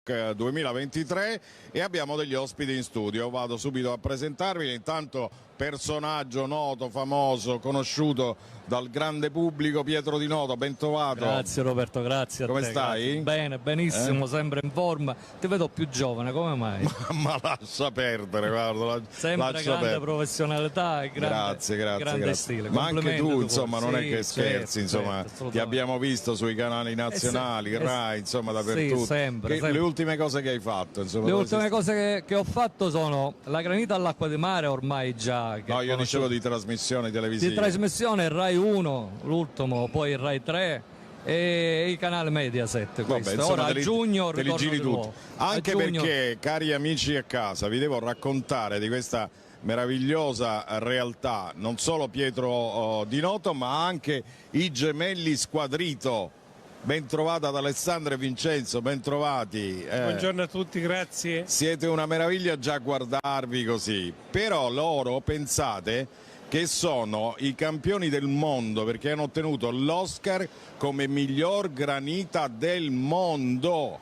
Rock 2023 e abbiamo degli ospiti in studio. Vado subito a presentarvi. Intanto personaggio noto, famoso, conosciuto dal grande pubblico, Pietro Di Noto, ben trovato. Grazie Roberto, grazie a come te. stai? Grazie. Bene, benissimo, sempre in forma. Ti vedo più giovane, come mai? Ma lascia perdere, guarda, sempre lascia grande perdere. professionalità e grande stile. Ma anche tu, insomma, non è che scherzi, certo, insomma, certo, ti abbiamo visto sui canali nazionali, Rai, insomma, dappertutto. Sì, sempre. Le ultime cose che hai fatto, insomma, le ultime cose che ho fatto sono la granita all'acqua di mare, ormai già. No, io dicevo di trasmissioni televisive. Di trasmissione Rai 1, l'ultimo, poi Rai 3 e i canali Mediaset. Vabbè, insomma, ora a giugno te li giri tutti. Anche perché, cari amici a casa, vi devo raccontare di questa meravigliosa realtà, non solo Pietro Di Noto, ma anche i gemelli Squadrito. Ben trovata ad Alessandro e Vincenzo, ben trovati. Buongiorno a tutti, grazie. Siete una meraviglia già a guardarvi così, però loro pensate che sono i campioni del mondo perché hanno ottenuto l'Oscar come miglior granita del mondo.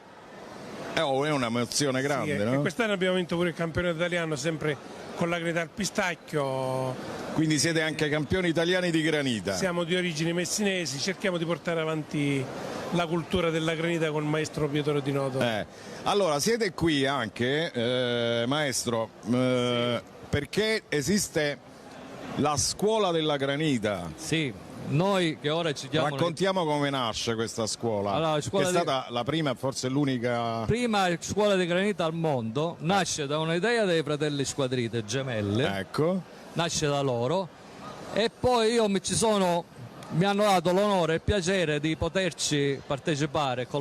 È un'emozione grande, sì, no? Quest'anno abbiamo vinto pure il campionato italiano, sempre con la granita al pistacchio. Quindi siete anche campioni italiani di granita. Siamo di origini messinesi, cerchiamo di portare avanti la cultura della granita con il maestro Pietro Di Noto. Allora, siete qui anche, maestro, perché esiste la scuola della granita. Sì, noi che ora ci chiamano... Raccontiamo come nasce questa scuola, allora, che è stata la prima e forse l'unica... Prima scuola di granita al mondo, nasce da un'idea dei fratelli Squadrite, gemelle, ecco, nasce da loro e poi mi hanno dato l'onore e il piacere di poterci partecipare con